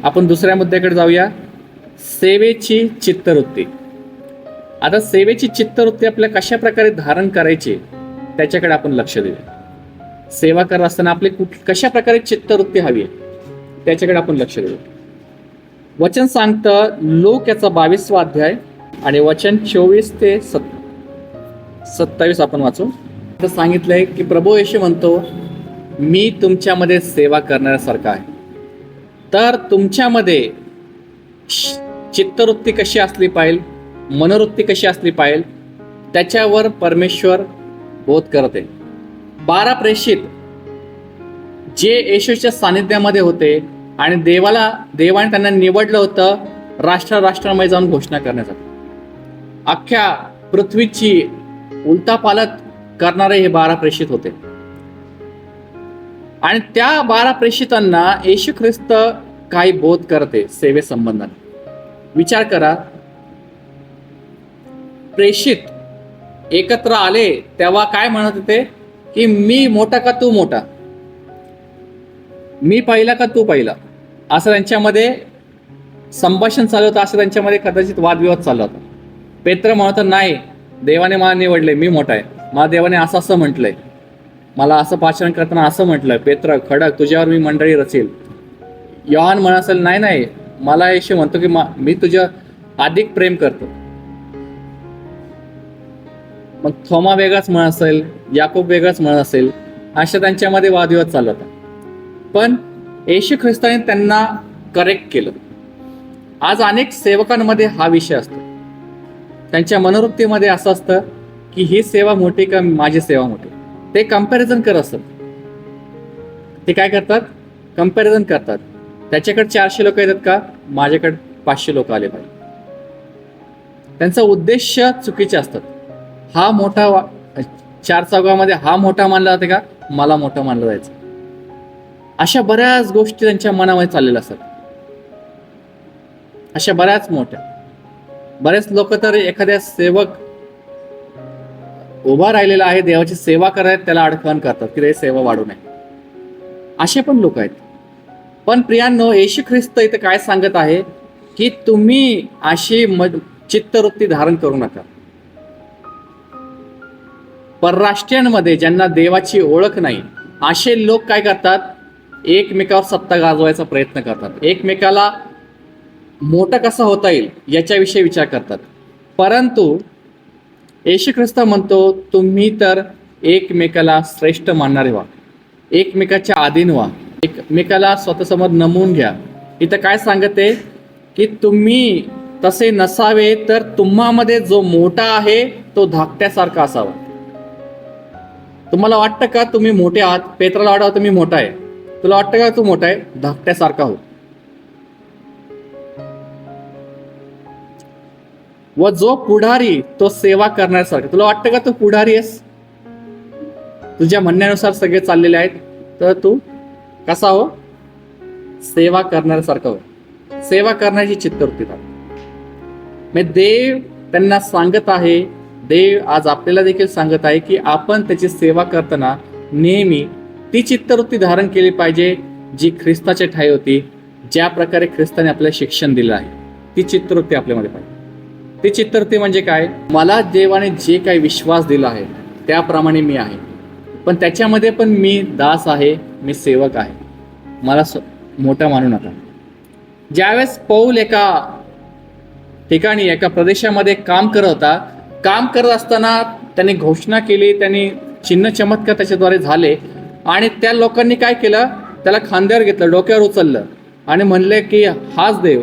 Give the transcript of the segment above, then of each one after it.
आपण दुसऱ्या मुद्द्याकडे जाऊया, सेवेची चित्तवृत्ती. आता सेवेची चित्तवृत्ती आपल्याला कशा प्रकारे धारण करायची त्याच्याकडे आपण लक्ष देऊया. सेवा करत असताना आपली कशा प्रकारे चित्तवृत्ती हवी आहे त्याच्याकडे आपण लक्ष देऊया. वचन सांगतं लोक याचा 22वा अध्याय आणि वचन 24 ते 27 आपण वाचू. तर सांगितलंय की प्रभू येशू म्हणतो, मी तुमच्यामध्ये सेवा करण्यासारखा आहे. तर तुमच्यामध्ये चित्तवृत्ती कशी असली पाहिजे, मनोवृत्ती कशी असली पाहिजे त्याच्यावर परमेश्वर बोध करते. 12 प्रेषित जे येशूच्या सानिध्यामध्ये होते आणि देवाने त्यांना निवडलं होतं राष्ट्रांमध्ये जाऊन घोषणा करण्यासाठी. अख्ख्या पृथ्वीची उलथापालथ करणारे हे 12 प्रेषित होते. आणि त्या 12 प्रेषितांना येशू ख्रिस्त काही बोध करते सेवेसंबंधाने. विचार करा, प्रेषित एकत्र आले तेव्हा काय म्हणत होते की मी मोठा का तू मोठा, मी पहिला का तू पहिला, असं त्यांच्यामध्ये संभाषण चालू होतं. असं त्यांच्यामध्ये कदाचित वादविवाद चालला होता. पेत्र म्हणत नाही, देवाने मला निवडले, मी मोठा आहे, मला देवाने असं म्हटलंय, मला असं पाचन करताना असं म्हटलंय, पेत्र खडक तुझ्यावर मी मंडळी रचेल. योहान म्हणत असेल नाही, मला येशू म्हणतो की मी तुझ्या अधिक प्रेम करतो. मग थोमा वेगळाच म्हणत असेल, याकूब वेगळाच म्हणत असेल. अशा त्यांच्यामध्ये वादविवाद चालू होता. पण येशू ख्रिस्ताने त्यांना करेक्ट केलं. आज अनेक सेवकांमध्ये हा विषय असतो. त्यांच्या मनोवृत्तीमध्ये असं असतं की ही सेवा मोठी का माझी सेवा मोठी. ते कंपॅरिझन करत असतात. ते काय करतात, कंपॅरिझन करतात. त्याच्याकडे 400 लोक येतात का, माझ्याकडे 500 लोक आले पाहिजे. त्यांचा उद्देश चुकीचे असतात. हा मोठा 4 चौघामध्ये हा मोठा मानला जाते का, मला मोठा मानलं जायचं. अशा बऱ्याच गोष्टी त्यांच्या मनामध्ये चाललेल्या असतात. अशा बऱ्याच बरेच लोक तर एखाद्या सेवक उभा राहिलेला आहे, देवाची सेवा करायला त्याला अडखण करतात की सेवा वाढू नये. असे पण लोक आहेत. पण प्रियांनो, येशू ख्रिस्त इथे काय सांगत आहे की तुम्ही अशी चित्तवृत्ती धारण करू नका. परराष्ट्रीयांमध्ये ज्यांना देवाची ओळख नाही असे लोक काय करतात, एकमेकावर सत्ता गाजवायचा प्रयत्न करतात. एकमेकाला मोठं कसं होता येईल याच्याविषयी विचार करतात. परंतु येशू ख्रिस्त म्हणतो, तुम्ही तर एकमेकाला श्रेष्ठ मानणारे व्हा, एकमेकाच्या अधीन व्हा, एकमेकाला स्वतःसमोर नमवून घ्या. इथं काय सांगते की तुम्ही तसे नसावे, तर तुम्हामध्ये जो मोठा आहे तो धाकट्यासारखा असावा. तुम्हाला वाटतं का तुम्ही मोठे आहात, पेत्राला वाटावं तुम्ही मोठा आहे, तुला वाटतं का तू मोठा आहे, धाकट्यासारखा हो. व जो पुढारी तो सेवा करण्यासारखा. तुला वाटतं का तू पुढारी आहेस, तुझ्या म्हणण्यानुसार सगळे चाललेले आहेत, तर तू कसा हो, सेवा करण्यासारखा हो. सेवा करण्याची चित्तवृत्ती म्हणजे देव त्यांना सांगत आहे. देव आज आपल्याला देखील सांगत आहे की आपण त्याची सेवा करताना नेहमी ती चित्तवृत्ती धारण केली पाहिजे जी ख्रिस्ताची ठाई होती. ज्या प्रकारे ख्रिस्ताने आपल्याला शिक्षण दिलं आहे ती चित्तवृत्ती आपल्यामध्ये पाहिजे. ती चित्तवृत्ती म्हणजे काय, मला देवाने जे काही विश्वास दिला आहे त्याप्रमाणे मी आहे, पण त्याच्यामध्ये पण मी दास आहे, मी सेवक आहे, मला मोठा मानू नका. ज्यावेळेस पौल एका ठिकाणी एका प्रदेशामध्ये काम करत असताना त्यांनी घोषणा केली, त्यांनी चिन्ह चमत्कार त्याच्याद्वारे झाले. आणि त्या लोकांनी काय केलं, त्याला खांद्यावर घेतलं, डोक्यावर उचललं आणि म्हणले की हाच देव,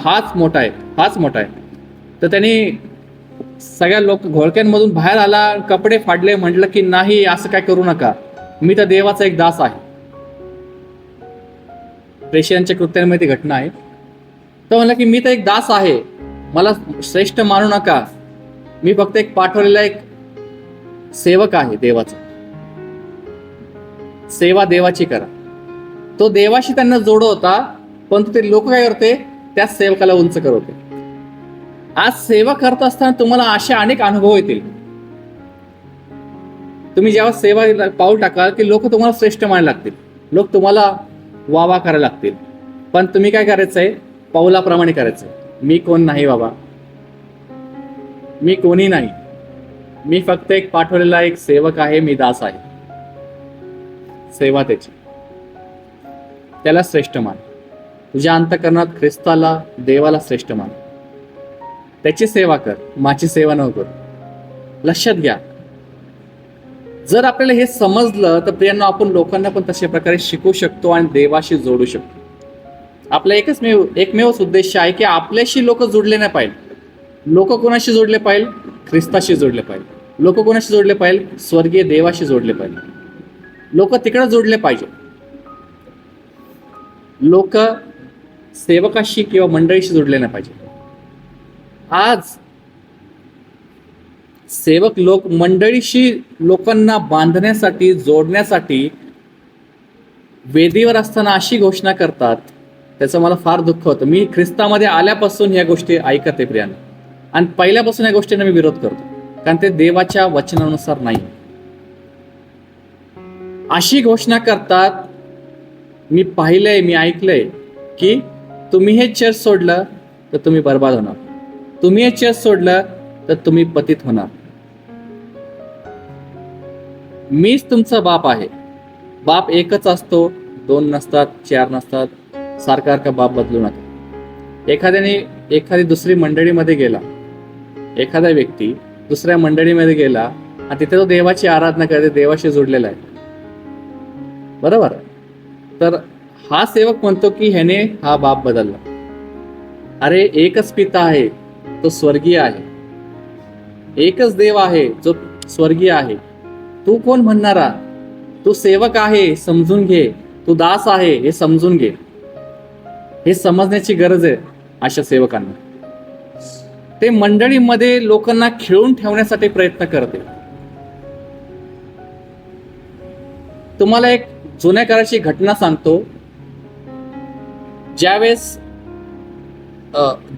हाच मोठा आहे, हाच मोठा आहे. तर त्यांनी सगळ्या घोळक्यांमधून बाहेर आला, कपडे फाडले, म्हटलं की नाही, असं काय करू नका, मी तर देवाचा एक दास आहे. प्रेषितांच्या कृत्यांमध्ये ती घटना आहे. तो म्हणला की मी तर एक दास आहे, मला श्रेष्ठ मानू नका, मी फक्त एक पाठवलेला एक सेवक आहे देवाचा. सेवा देवाची करा. तो देवाशी त्यांना जोड होता, पण ते लोक काय करते, त्याच सेवकाला उंच करवते. आज सेवा करत असताना तुम्हाला असे अनेक अनुभव येतील. तुम्ही जेव्हा सेवा पाऊल टाकाल की लोक तुम्हाला श्रेष्ठ मानायला लागतील, लोक तुम्हाला वावा करायला लागतील. पण तुम्ही काय करायचंय? पाऊलाप्रमाणे करायचंय. मी कोण नाही बाबा, मी कोणी नाही, मी फक्त एक पाठवलेला एक सेवक आहे, मी दास आहे. सेवा त्याची, त्याला श्रेष्ठ मान. तुझ्या अंतःकरणात ख्रिस्ताला, देवाला श्रेष्ठ मान. त्याची सेवा कर, माझी सेवा न कर. लक्षात घ्या, जर आपल्याला हे समजलं तर प्रियांनो, आपण लोकांना पण तशा प्रकारे शिकवू शकतो आणि देवाशी जोडू शकतो. आपला एकमेवच उद्देश आहे की आपल्याशी लोक जोडले नाही पाहिजे. लोक कोणाशी जोडले पाहिजे? ख्रिस्ताशी जोडले पाहिजे. लोक कोणाशी जोडले पाहिजे? स्वर्गीय देवाशी जोडले पाहिजे. लोक तिकडे जोडले पाहिजे. लोक सेवकाशी किंवा मंडळीशी जोडले नाही पाहिजे. आज सेवक लोक मंडळीशी, लोकांना बांधण्यासाठी, जोडण्यासाठी वेदीवर असताना अशी घोषणा करतात, त्याचं मला फार दुःख होतं. मी ख्रिस्तामध्ये आल्यापासून या गोष्टी ऐकत आहे प्रियानं, आणि पहिल्यापासून या गोष्टींना मी विरोध करतो, कारण ते देवाच्या वचनानुसार नाही. अशी घोषणा करतात, मी पाहिलंय, मी ऐकलंय की तुम्ही हे चर्च सोडलं तर तुम्ही बर्बाद होणार, तुम्ही हे चर्च सोडलं तर तुम्ही पतित होणार. मीच तुमचा बाप आहे. बाप एकच असतो, दोन नसतात, चार नसतात. सारखा बाप बदलू नका. एखादी दुसरी मंडळीमध्ये गेला, एखादा व्यक्ती दुसऱ्या मंडळीमध्ये गेला आणि तिथे तो देवाची आराधना करते, देवाशी जोडलेला आहे, बरोबर. तर हा सेवक म्हणतो की ह्याने हा बाप बदलला. अरे एकच पिता आहे, तो स्वर्गीय आहे. एकच देव आहे, जो स्वर्गीय आहे. तू कोण म्हणणारा? तू सेवक आहे, समजून घे. तू दास आहे, हे समजून घे. हे समजण्याची गरज आहे अशा सेवकांना. ते मंडळीमध्ये लोकांना खिळून ठेवण्यासाठी प्रयत्न करते. तुम्हाला एक जुन्या काळाची घटना सांगतो. ज्यावेळेस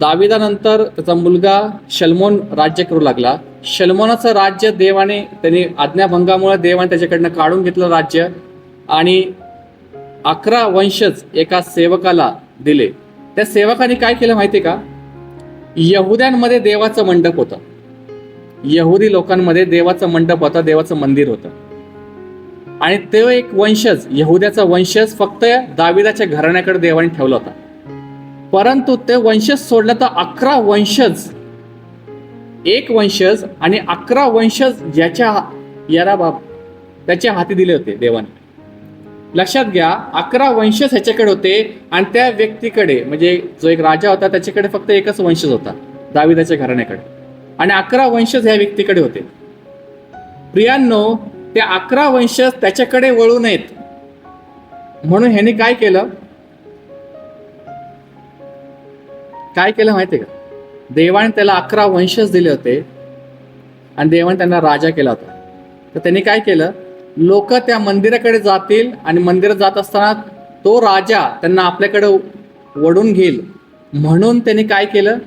दाविदानंतर त्याचा मुलगा शल्मोन राज्य करू लागला. शल्मोनाचं राज्य देवाने, त्यांनी आज्ञाभंगामुळे देवाने त्याच्याकडनं काढून घेतलं राज्य, आणि 11 वंशज एका सेवकाला दिले. त्या सेवकाने काय केलं माहितीये का? यहुद्यांमध्ये देवाचं मंडप होतं. यहुदी लोकांमध्ये देवाचं मंडप होतं, देवाचं मंदिर होतं. आणि तो एक वंशज, यहुद्याचा वंशज फक्त दाविदाच्या घराण्याकडे देवाने ठेवला होता. परंतु ते वंशज सोडलं तर 11 वंशज, एक वंशज आणि 11 वंशज त्याच्या हाती दिले होते देवाने. लक्षात घ्या, 11 वंशज ह्याच्याकडे होते, आणि त्या व्यक्तीकडे, म्हणजे जो एक राजा होता, त्याच्याकडे फक्त एकच वंशज होता, दाविदाच्या घराण्याकडे, आणि 11 वंशज ह्या व्यक्तीकडे होते. प्रियांनो, त्या 11 वंशज त्याच्याकडे वळू नयेत म्हणून ह्याने काय केलं माहितीये का? देवाने त्याला 11 वंशज दिले होते आणि देवाने त्यांना राजा केला होता. तर त्यांनी काय केलं? लोक त्या मंदिराकडे जातील आणि मंदिरात जात असताना तो राजा त्यांना आपल्याकडे वळून घेईल म्हणून त्यांनी काय केलं?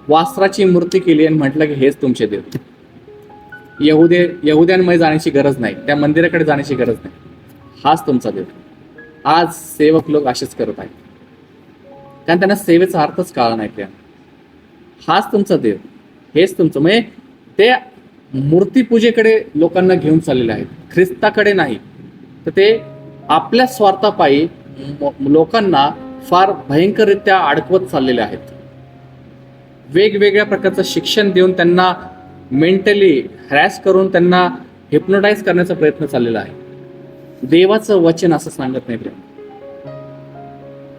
वासराची मूर्ती केली आणि म्हटलं की हेच तुमचे देव. यहुद्यांमध्ये जाण्याची गरज नाही, त्या मंदिराकडे जाण्याची गरज नाही, हाच तुमचा देव. आज सेवक लोक असेच करत आहेत, कारण त्यांना सेवेचा अर्थच कळला नाही. त्या हाच तुमचा देव, हेच तुमचं, म्हणजे ते मूर्तीपूजेकडे लोकांना घेऊन चाललेले आहेत, ख्रिस्ताकडे नाही. तर ते आपल्या स्वार्थापायी लोकांना फार भयंकररित्या अडकवत चाललेले आहेत. वेगवेगळ्या प्रकारचं शिक्षण देऊन त्यांना मेंटली हॅरॅस करून त्यांना हिप्नोटाईज करण्याचा प्रयत्न चाललेला आहे. देवाचं वचन असं सांगत नाही,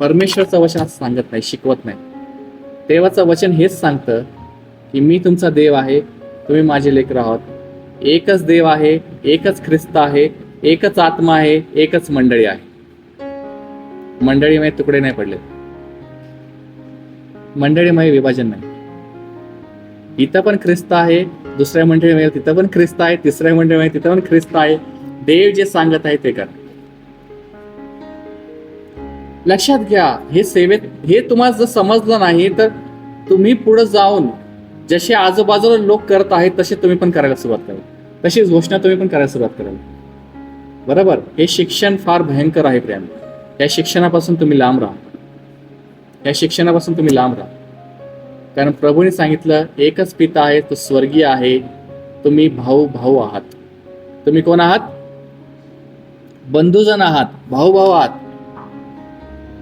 परमेश्वरचं वचन असं सांगत नाही, शिकवत नाही. देवाचं वचन हेच सांगतं की मी तुमचा देव आहे, तुम्ही माझे लेकरं आहात. एकच देव आहे, एकच ख्रिस्त आहे, एकच आत्मा आहे, एकच मंडळी आहे. मंडळीमध्ये तुकडे नाही पडले, मंडळीमध्ये विभाजन नाही. इथं पण ख्रिस्त आहे, दुसऱ्या मंडळीमध्ये तिथं पण ख्रिस्त आहे, तिसऱ्या मंडळीमध्ये तिथं पण ख्रिस्त आहे. देव जे सांगत आहे ते कर. लक्षात घ्या, हे तुम्हाला जर समजलं नाही तर तुम्ही पुढे जाऊन जसे आजूबाजूला लोक करत आहेत तसे तुम्ही पण करायला सुरुवात करा, तशीच घोषणा तुम्ही पण करायला सुरुवात कराल. बरोबर? हे शिक्षण फार भयंकर आहे प्रियांनो. या शिक्षणापासून तुम्ही लांब राहा. या शिक्षणापासून तुम्ही लांब राहा. कारण प्रभूने सांगितलं एकच पिता आहे, तो स्वर्गीय आहे. तुम्ही भाऊ भाऊ आहात. तुम्ही कोण आहात? बंधुजन आहात, भाऊ भाऊ आहात.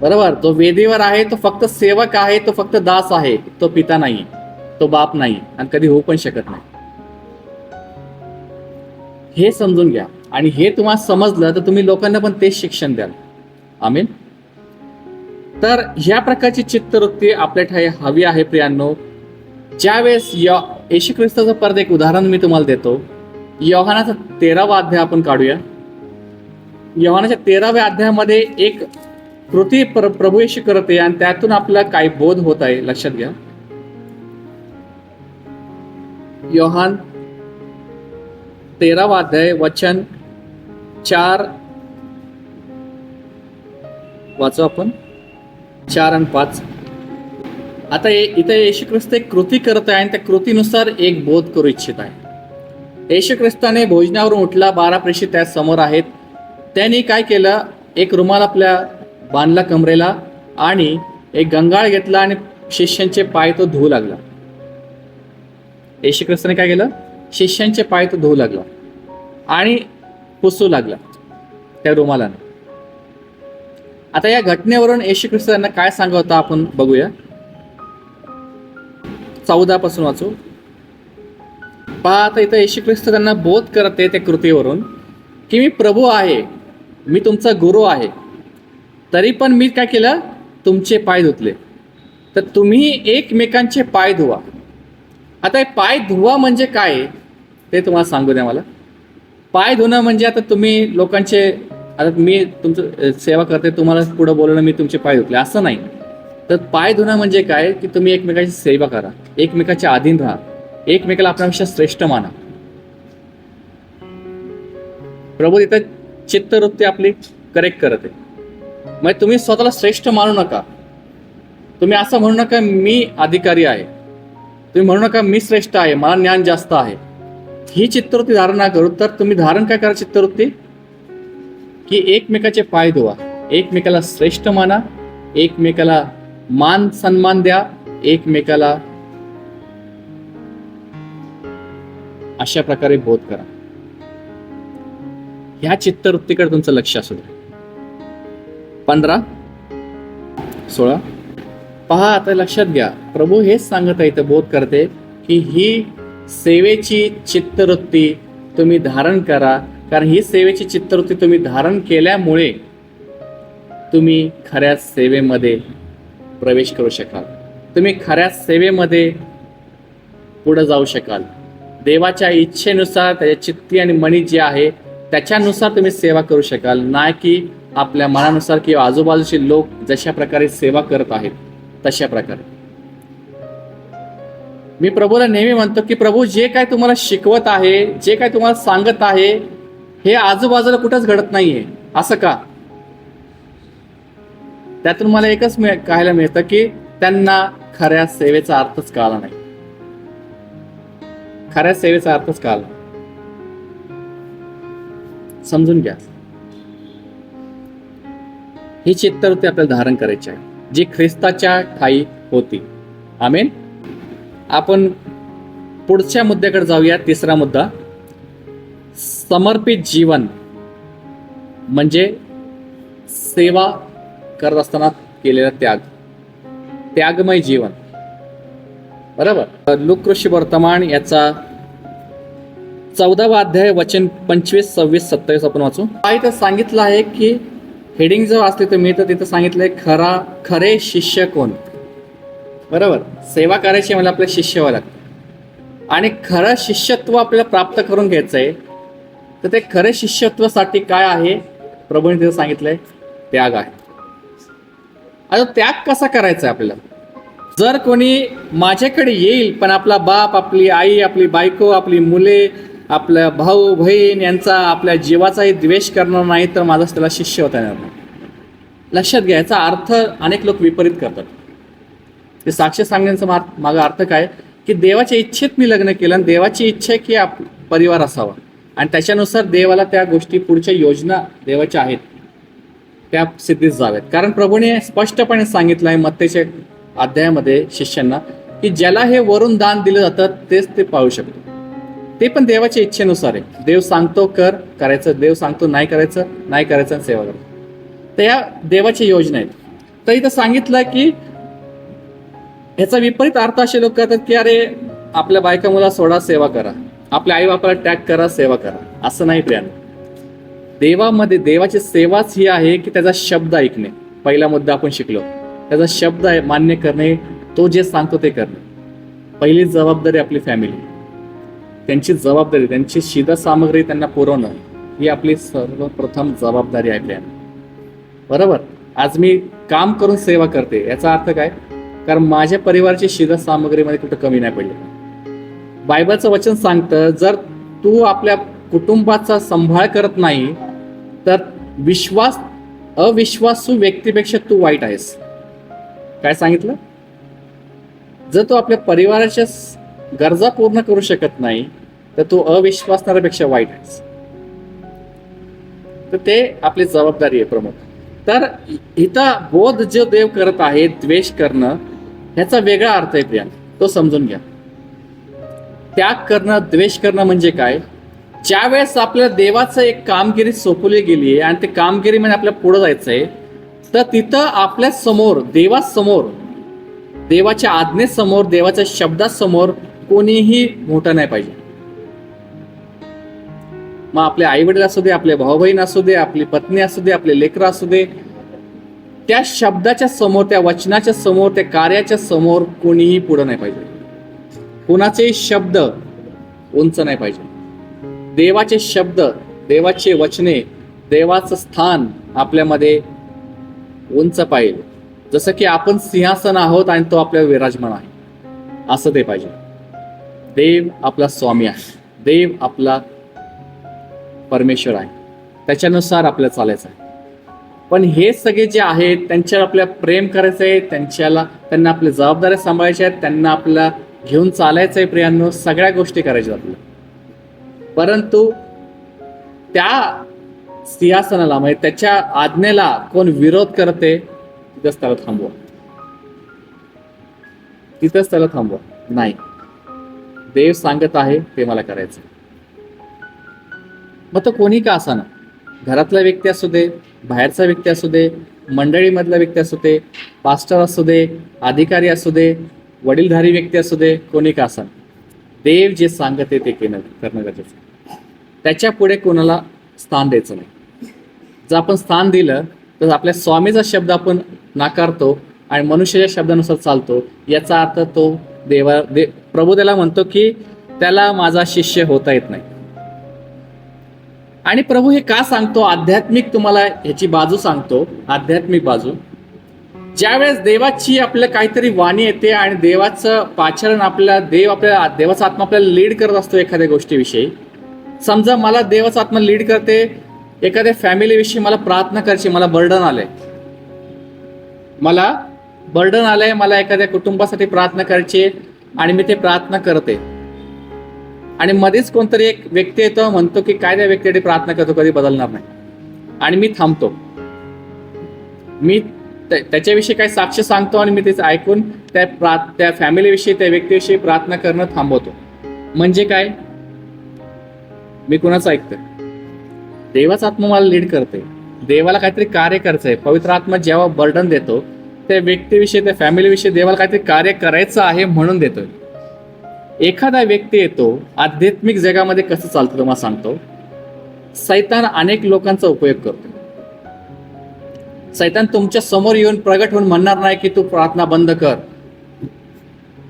बरोबर. जो वेदीवर आहे तो फक्त सेवक आहे, तो फक्त दास आहे, तो पिता नाही, तो बाप नाही आणि कधी होऊ पण शकत नाही. हे समजून घ्या. आणि हे तुम्हाला समजलं तर तुम्ही लोकांना पण तेच शिक्षण द्याल. आमीन. तर ह्या प्रकारची चित्तवृत्ती आपल्या हवी आहे प्रियांनो. ज्यावेळेस येशू ख्रिस्ताचं परत एक उदाहरण मी तुम्हाला देतो. योहानाचा 13वा अध्याय आपण काढूया. योहानाच्या 13व्या अध्यायामध्ये एक कृती प्रभू येशू करते आणि त्यातून आपल्याला काय बोध होत आहे लक्षात घ्या. योहान 13वा अध्याय वचन 4 वाचू आपण. 4 आणि 5. आता इथे येशू ख्रिस्त एक कृती करत आहे आणि त्या कृतीनुसार एक बोध करू इच्छित आहे. येशू ख्रिस्ताने भोजनावरून उठला, 12 प्रेषित त्या समोर आहेत. त्यांनी काय केलं, एक रुमाल आपल्या बांधला कमरेला आणि एक गंगाळ घेतला आणि शिष्यांचे पाय तो धुवू लागला. येशू ख्रिस्ताने काय केलं, शिष्यांचे पाय तो धुवू लागला आणि पुसू लागला त्या रुमालाने. आता या घटनेवरून येशू ख्रिस्त यांना काय सांगत होता आपण बघूया. 14 पासून वाचू. पहा, आता इथं येशू ख्रिस्त त्यांना बोध करते त्या कृतीवरून की मी प्रभू आहे, मी तुमचा गुरु आहे, तरी पण मी काय केलं, तुमचे पाय धुतले. तर तुम्ही एकमेकांचे पाय धुवा. आता हे पाय धुवा म्हणजे काय ते तुम्हाला सांगू द्या मला. पाय धुणं म्हणजे आता तुम्ही लोकांचे, आता मी तुमचं सेवा करते, तुम्हाला पुढं बोलणं मी तुमचे पाय धुतले असं नाही. तर पाय धुणं म्हणजे काय की तुम्ही एकमेकांची सेवा करा, एकमेकाच्या अधीन राहा, एकमेकाला आपल्यापेक्षा श्रेष्ठ माना. प्रभू तिथं चित्तवृत्ती आपली करेक्ट करते. मग तुम्ही स्वतःला श्रेष्ठ मानू नका. तुम्ही असं म्हणू नका मी अधिकारी आहे, तुम्ही म्हणू नका मी श्रेष्ठ आहे, मला ज्ञान जास्त आहे. ही चित्तवृत्ती धारण ना करू तर तुम्ही धारण काय करा चित्तवृत्ती की एकमेकाचे पाय धुवा, एकमेकाला श्रेष्ठ माना, एकमेकाला मान सन्मान द्या, एकमेकाला अशा प्रकारे बोध करा. ह्या चित्तवृत्तीकडे तुमचं लक्ष असू द्या. 15, 16. पहा, आता लक्षात घ्या, प्रभू हेच सांगत आहे, इथं बोध करते की ही सेवेची चित्तवृत्ती तुम्ही धारण करा. कारण ही सेवेची चित्तवृत्ती तुम्ही धारण केल्यामुळे तुम्ही खऱ्या सेवेमध्ये प्रवेश करू शकाल. तुम्ही खऱ्या सेवेमध्ये पुढे जाऊ शकाल. देवाच्या इच्छेनुसार, त्याच्या चित्ती आणि मनी जे आहे त्याच्यानुसार तुम्ही सेवा करू शकाल, नाही की आपल्या मनानुसार किंवा आजूबाजूचे लोक जशा प्रकारे सेवा करत आहेत तशा प्रकारे. मी प्रभूला नेहमी म्हणतो की प्रभू जे काय तुम्हाला शिकवत आहे, जे काय तुम्हाला सांगत आहे, हे आजूबाजूला कुठंच घडत नाहीये. असं का? त्यातून मला एकच पाहायला मिळतं की त्यांना खऱ्या सेवेचा अर्थच कळला नाही. खऱ्या सेवेचा अर्थच कळला. समजून घ्या. ही चित्तवृत्ती आपल्याला धारण करायची आहे जी ख्रिस्ताच्या ठायी होती. आमेन. आपण पुढच्या मुद्द्याकडे जाऊया. 3रा मुद्दा, समर्पित जीवन म्हणजे सेवा करत असताना केलेला त्याग, त्यागमय जीवन. बरोबर. लूक वर्तमान याचा 14वा अध्याय वचन 25, 26, 27 आपण वाचू. इथं सांगितलं आहे की हेडिंग जर असते तर मी तर तिथं सांगितलंय खरे शिष्य कोण. बरोबर. सेवा करायची मला आपल्या शिष्य व्हावं लागतं आणि खरं शिष्यत्व आपल्याला प्राप्त करून घ्यायचं आहे. तर ते खरे शिष्यत्वासाठी काय आहे प्रभूने तिथं सांगितलंय, त्याग आहे. आता त्याग कसा करायचा आहे आपल्याला. जर कोणी माझ्याकडे येईल पण आपला बाप, आपली आई, आपली बायको, आपली मुले, आपला भाऊ बहीण यांचा आपल्या जीवाचाही द्वेष करणार नाही तर माझा त्याला शिष्य होता येणार नाही. लक्षात घ्या. याचा अर्थ अनेक लोक विपरीत करतात. ते साक्ष सांगण्याचा माझा अर्थ काय की देवाच्या इच्छेत मी लग्न केलं आणि देवाची इच्छा आहे की परिवार असावा आणि त्याच्यानुसार देवाला त्या गोष्टी पुढच्या योजना देवाच्या आहेत त्या सिद्धीस जाव्यात. कारण प्रभूने स्पष्टपणे सांगितलं आहे मत्तेच्या अध्यायामध्ये शिष्यांना की ज्याला हे वरून दान दिलं जातं तेच ते पाळू शकतो. ते पण देवाच्या इच्छेनुसार आहे. देव सांगतो करायचं, देव सांगतो नाही करायचं आणि सेवा करायचं. तर या देवाची योजना आहेत. तर इथं सांगितलं की ह्याचा विपरीत अर्थ असे लोक करतात की अरे आपल्या बायका मुला सोडा, सेवा करा, आपल्या आई बापाला टॅग करा, सेवा करा. असं नाही प्रियानो. देवामध्ये देवाची सेवाच ही आहे की त्याचा शब्द ऐकणे. पहिला मुद्दा आपण शिकलो, त्याचा शब्द मान्य करणे, तो जे सांगतो ते करणे. पहिली जबाबदारी आपली फॅमिली, त्यांची जबाबदारी, त्यांची शिदा सामग्री त्यांना पुरवणं ही आपली सर्वप्रथम जबाबदारी आहे प्रियानो. बरोबर. आज मी काम करून सेवा करते याचा अर्थ काय? कारण माझ्या परिवाराची शिदा सामग्रीमध्ये कुठं कमी नाही पडली. बायबलचं वचन सांगतं जर तू आपल्या कुटुंबाचा सांभाळ करत नाही तर अविश्वासू व्यक्तीपेक्षा तू वाईट आहेस. काय सांगितलं? जर तू आपल्या परिवाराच्या गरजा पूर्ण करू शकत नाही तर तू अविश्वासणाऱ्यापेक्षा वाईट आहेस. तर ते आपली जबाबदारी आहे प्रमुख. तर इथं बोध जो देव करत आहे, द्वेष करणं, ह्याचा वेगळा अर्थ आहे प्रिया, तो समजून घ्या. त्याग करणं, द्वेष करणं म्हणजे काय? ज्या वेळेस आपल्याला देवाचं एक कामगिरी सोपवली गेली आहे आणि ते कामगिरीमध्ये आपल्याला पुढे जायचंय, तर तिथं आपल्या समोर, देवासमोर, देवाच्या आज्ञेसमोर, देवाच्या शब्दासमोर कोणीही मोठं नाही पाहिजे. मग आपले आई वडील असू दे, आपले भाऊ बहीण असू दे, आपली पत्नी असू दे, आपले लेकरं असू दे, त्या शब्दाच्या समोर, त्या वचनाच्या समोर, त्या कार्याच्या समोर कोणीही पुढं नाही पाहिजे. कोणाचे शब्द उंच नाही पाहिजे. देवाचे शब्द, देवाचे वचने, देवाचं स्थान आपल्यामध्ये उंच पाहिजे. जसं की आपण सिंहासन आहोत आणि तो आपल्याला विराजमान आहे, असं ते पाहिजे. देव आपला स्वामी आहे, देव आपला परमेश्वर आहे, त्याच्यानुसार आपल्याला चालायचं आहे. पण हे सगळे जे आहेत त्यांच्यावर आपल्याला प्रेम करायचं आहे, त्यांना आपल्या जबाबदाऱ्या सांभाळायच्या आहेत, त्यांना आपल्याला घेऊन चालायचं आहे प्रियांनो, सगळ्या गोष्टी करायच्या आपल्याला. परंतु त्या सिंहासनाला, म्हणजे त्याच्या आज्ञेला कोण विरोध करते तिथंच त्याला थांबवा, तिथंच त्याला थांबवा. नाही, देव सांगत आहे ते मला करायचं. मग तो कोणी का असा ना, घरातला व्यक्ती असू दे, बाहेरचा व्यक्ती असू दे, मंडळीमधला व्यक्ती असू दे, पास्टर असू दे, अधिकारी असू दे, वडीलधारी व्यक्ती असू दे, कोणी का असा, देव जे सांगते ते करणं गरजेचं. त्याच्या पुढे कोणाला स्थान द्यायचं नाही. जर आपण स्थान दिलं तर आपल्या स्वामीचा शब्द आपण नाकारतो आणि मनुष्याच्या शब्दानुसार चालतो. याचा अर्थ तो प्रभू त्याला म्हणतो की त्याला माझा शिष्य होता येत नाही. आणि प्रभू हे का सांगतो? आध्यात्मिक तुम्हाला ह्याची बाजू सांगतो, आध्यात्मिक बाजू. ज्यावेळेस देवाची आपल्याला काहीतरी वाणी येते आणि देवाचं पाचारण देवाचा आत्मा आपल्याला लीड करत असतो एखाद्या गोष्टीविषयी. समजा मला देवाचा आत्मा लीड करते एखाद्या फॅमिलीविषयी, मला प्रार्थना करायची, मला बर्डन आलंय, मला एखाद्या कुटुंबासाठी प्रार्थना करायची आणि मी ते प्रार्थना करते. आणि मध्येच कोणतरी एक व्यक्ती येतो, म्हणतो की काय त्या व्यक्तीसाठी प्रार्थना करतो, कधी बदलणार नाही, आणि मी थांबतो. मी त्याच्याविषयी काही साक्ष सांगतो आणि मी त्याचं ऐकून त्या फॅमिलीविषयी, त्या व्यक्तीविषयी प्रार्थना करणं थांबवतो. म्हणजे काय? मी कुणाचं ऐकतोय? देवाचा आत्मा मला लीड करते, देवाला काहीतरी कार्य करायचंय. पवित्र आत्मा जेव्हा बर्डन देतो त्या व्यक्तीविषयी, त्या फॅमिलीविषयी, देवाला काहीतरी कार्य करायचं आहे म्हणून देतोय. एखादा व्यक्ती येतो, आध्यात्मिक जगामध्ये कसं चालतं तुम्हाला सांगतो. सैतान अनेक लोकांचा उपयोग करतो. सैतान तुमच्या समोर येऊन प्रगट होऊन म्हणणार नाही की तू प्रार्थना बंद कर,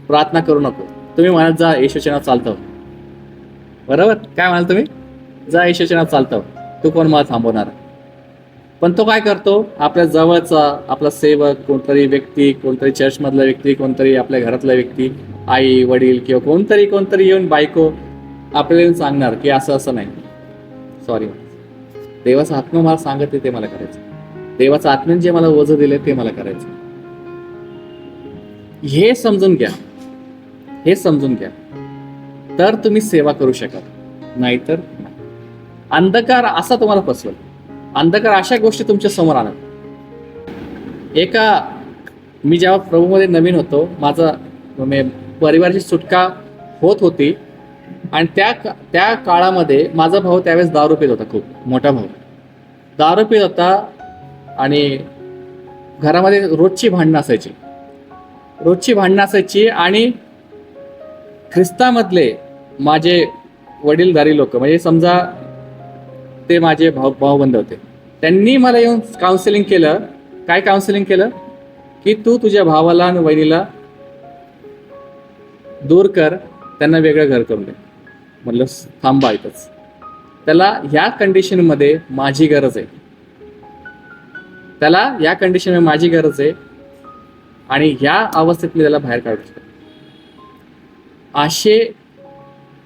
प्रार्थना करू नको. तुम्ही म्हणाल जा येशूच्या नावात चालतं, बरोबर? काय म्हणाल तुम्ही? जा येशूच्या नावात चालतं, तू कोण मला थांबवणार? पण तो काय करतो? आपल्या जवळचा, आपला सेवक, कोणतरी व्यक्ती, कोणतरी चर्चमधला व्यक्ती, कोणतरी आपल्या घरातला व्यक्ती, आई वडील किंवा कोणतरी येऊन, बायको, आपल्याला येऊन सांगणार की असं असं नाही. सॉरी, देवाचा आत्मा मला सांगत ते मला करायचं, देवाचा आत्म्याने जे मला ओझं दिले ते मला करायचं. हे समजून घ्या, तर तुम्ही सेवा करू शकाल. नाहीतर अंधकार असा तुम्हाला फसवेल, अंधकार अशा गोष्टी तुमच्या समोर आणत एका मी जेव्हा प्रभूमध्ये नवीन होतो, माझा परिवाराची सुटका होत होती आणि त्या काळामध्ये माझा भाऊ त्यावेळेस दारू पित होता, खूप मोठा भाऊ दारू पित होता आणि घरामध्ये रोजची भांडणं असायची आणि ख्रिस्तामधले माझे वडीलधारी लोक, म्हणजे समजा ते माझे भाऊबंद होते, त्यांनी मला येऊन काउन्सिलिंग केलं. काय काउन्सिलिंग केलं की तू तुझ्या भावाला आणि वहिनीला दूर कर, त्यांना वेगळं घर करून दे. म्हटलं थांबा इथंच, त्याला ह्या कंडिशनमध्ये माझी गरज आहे, आणि ह्या अवस्थेत मी त्याला बाहेर काढू शकतो. असे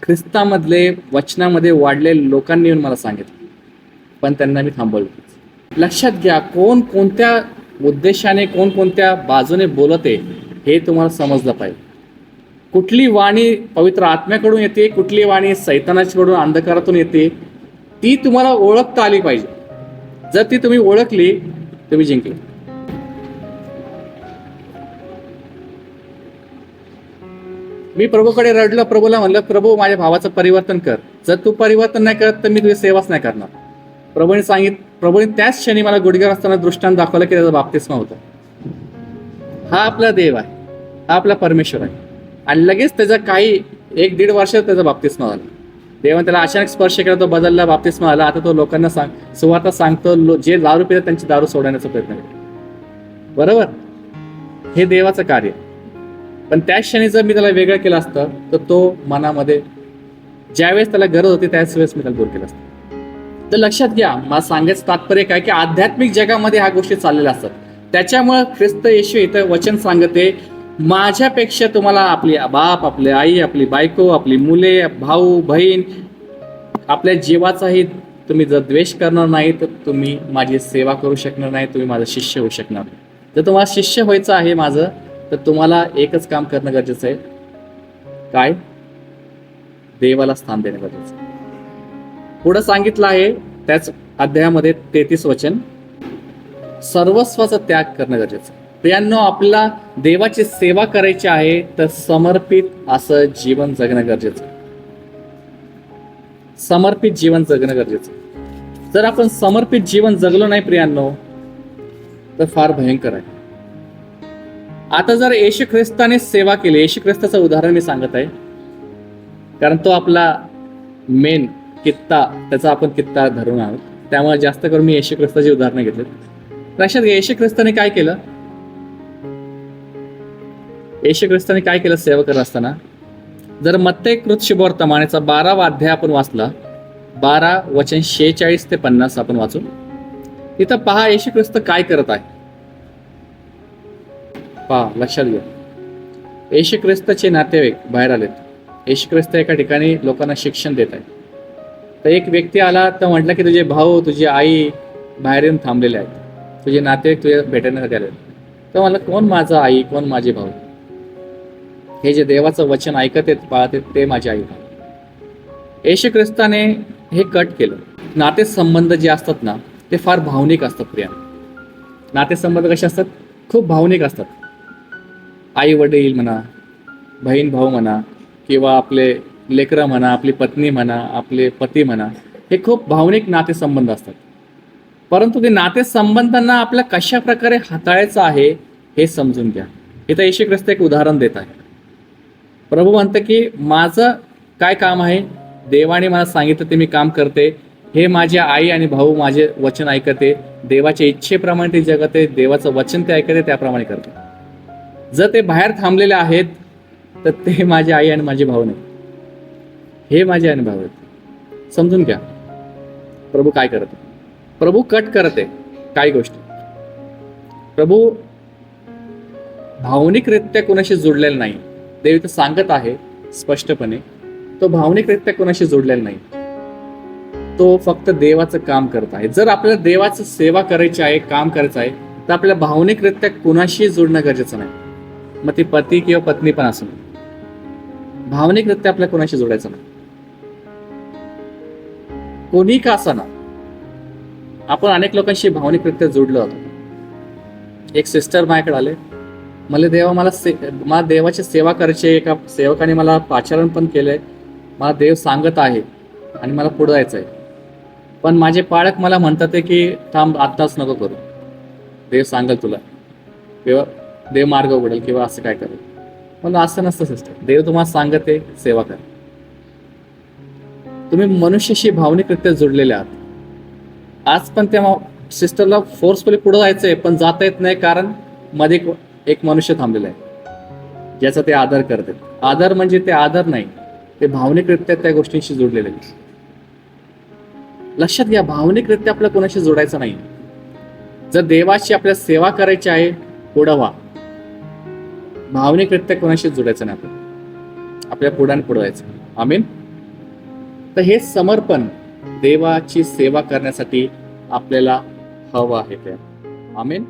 ख्रिस्तामधले वचनामध्ये वाढलेले लोकांनी येऊन मला सांगितलं, पण त्यांना मी थांबवलं. लक्षात घ्या, कोण कोणत्या उद्देशाने, कोण कोणत्या बाजूने बोलते हे तुम्हाला समजलं पाहिजे. कुठली वाणी पवित्र आत्म्याकडून येते, कुठली वाणी सैतानाकडून, अंधकारातून येते, ती तुम्हाला ओळखता आली पाहिजे. जर ती तुम्ही ओळखली, तुम्ही जिंकले. मी प्रभूकडे रडलं, प्रभूला म्हणलं, प्रभू माझ्या भावाचं परिवर्तन कर. जर तू परिवर्तन नाही करत तर मी तुझी सेवाच नाही करणार. प्रभूने त्याच क्षणी मला गुडघ्यावर असताना दृष्टांत दाखवलं की त्याचा बाप्तिस्मा होता. हा आपला देव आहे, हा आपला परमेश्वर आहे. आणि लगेच त्याचा काही 1-1.5 वर्षात त्याचा बाप्तिस्मा झाला. देवाने त्याला अचानक स्पर्श केला, तो बदलला, बाप्तिस्मा आला. आता तो लोकांना सुवार्ता सांगतो, जे दारू पितात त्यांची दारू सोडण्याचा प्रयत्न करतो. बरोबर, हे देवाचं कार्य. पण त्याच क्षणी जर मी त्याला वेगळं केलं असतं तर तो मनामध्ये ज्यावेळेस त्याला गरज होती त्याच वेळेस मी त्याला दूर केलं असतं. तर लक्षात घ्या, मला सांगायचं तात्पर्य काय की आध्यात्मिक जगामध्ये ह्या गोष्टी चाललेल्या असतात. त्याच्यामुळे ख्रिस्त येशू इथं वचन सांगते, माझ्यापेक्षा तुम्हाला आपली बाप, आपली आई, आपली बायको, आपली मुले, भाऊ बहीण, आपल्या जीवाचाही तुम्ही जर द्वेष करणार नाही तर तुम्ही माझी सेवा करू शकणार नाही, तुम्ही माझा शिष्य होऊ शकणार नाही. जर तुम्हाला शिष्य व्हायचं आहे माझं, तर तुम्हाला एकच काम करणं गरजेचं आहे. काय? देवाला स्थान देणं गरजेचं आहे. पुढं सांगितलं आहे त्याच अध्यायामध्ये 33 वचन, सर्वस्वाचा त्याग करणं गरजेचं आहे. प्रियांनो, आपल्याला देवाची सेवा करायची आहे तर समर्पित असं जीवन जगणं गरजेचं आहे. समर्पित जीवन जगणं गरजेचं आहे. जर आपण समर्पित जीवन जगलो नाही प्रियांनो तर फार भयंकर आहे. आता जर येशू ख्रिस्ताने सेवा केली, येशू ख्रिस्ताचं उदाहरण मी सांगत आहे कारण तो आपला मेन कित्ता, त्याचा आपण कित्ता धरून आहोत, त्यामुळे जास्त करून मी येशू ख्रिस्ताची उदाहरणं घेतली. लक्षात घ्या, येशू ख्रिस्ताने काय केलं? येशू ख्रिस्ताने काय केलं सेवा करत असताना? जर मत्ते कृत शुभवर्तमानाचा 12वा अध्याय आपण वाचला, 12 वचन 46 ते 50 आपण वाचू. तिथं पहा येशू ख्रिस्त काय करत आहे. पहा, लक्षात घ्या. येशू ख्रिस्ताचे नातेवाईक बाहेर आलेत. येशू ख्रिस्त एका ठिकाणी लोकांना शिक्षण देत आहे. तर एक व्यक्ती आला, तर म्हटलं की तुझे भाऊ, तुझी आई बाहेर येऊन थांबलेले आहेत, तुझे नातेवाईक तुझ्या भेटण्यासाठी आले. तर म्हणलं, कोण माझा आई, कोण माझे भाऊ? हे जे देवाचं वचन ऐकत आहेत, पाळत आहेत, ते माझे आई भाऊ. येशू ख्रिस्ताने हे कट केलं. नातेसंबंध जे असतात ना, ते फार भावनिक असतात प्रिया. नातेसंबंध कसे असतात? खूप भावनिक असतात. आई वडील म्हणा, बहीण भाऊ म्हणा, किंवा आपले लेकरं म्हणा, आपली पत्नी म्हणा, आपले पती म्हणा, हे खूप भावनिक नातेसंबंध असतात. परंतु ते नातेसंबंधांना आपल्या कशा प्रकारे हाताळायचं आहे हे समजून घ्या. इथं येशू ख्रिस्त एक उदाहरण देत आहे. प्रभू म्हणतं की माझं काय काम आहे, देवाने मला सांगितलं ते मी काम करते. हे माझ्या आई आणि भाऊ माझे वचन ऐकते, देवाच्या इच्छेप्रमाणे ते जगते, देवाचं वचन ते ऐकते, त्याप्रमाणे करते. जर ते बाहेर थांबलेले आहेत तर ते माझे आई आणि माझे भाऊ नाही, हे माझे आई आणि भाऊ आहेत. समजून घ्या प्रभू काय करते. प्रभू कट करते काही गोष्टी. प्रभू भावनिकरित्या कोणाशी जोडलेला नाही. देव इथं सांगत आहे स्पष्टपणे, तो भावनिकरित्या कोणाशी जोडलेला नाही, तो फक्त देवाचं काम करत आहे. जर आपल्याला देवाचं सेवा करायची आहे, काम करायचं आहे, तर आपल्याला भावनिकरित्या कोणाशी जोडणं गरजेचं नाही. मग ती पती किंवा पत्नी पण असो, भावनिकरित्या आपल्याला कोणाशी जोडायचं नाही. कोणी का असा ना, आपण अनेक लोकांशी भावनिकरित्या जोडलो होतो. एक सिस्टर माझ्याकडे आले, मला देवाची सेवा करायची आहे. एका सेवकाने मला पाचारण पण केलंय, मला देव सांगत आहे आणि मला पुढे जायचं आहे. पण माझे पालक मला म्हणतात आहे की थांब, आत्ताच नको करू, देव सांगेल तुला किंवा देव मार्ग उघडेल किंवा असं काय करेल. मला असं नसतं सिस्टर, देव तुम्हाला सांगत आहे सेवा करा. तुम्ही मनुष्याशी भावनिकरित्या जोडलेले आहात. आज पण त्या सिस्टरला फोर्सफुली पुढे जायचंय पण जाता येत नाही, कारण मध्ये एक मनुष्य थांबलेला आहे ज्याचा ते आदर करते. आदर म्हणजे ते आदर नाही, ते भावनिकरित्या त्या गोष्टींशी जोडलेले आहे. लक्षात घ्या, भावनिकरित्या आपल्याला कोणाशी जोडायचं नाही. जर देवाची आपल्याला सेवा करायची आहे, पुढं व्हा. भावनिकरित्या कोणाशी जोडायचं नाही, आपल्या पुढे जायचं. आमीन. तर हे समर्पण देवाची सेवा करण्यासाठी आपल्याला हवं आहे. आमीन.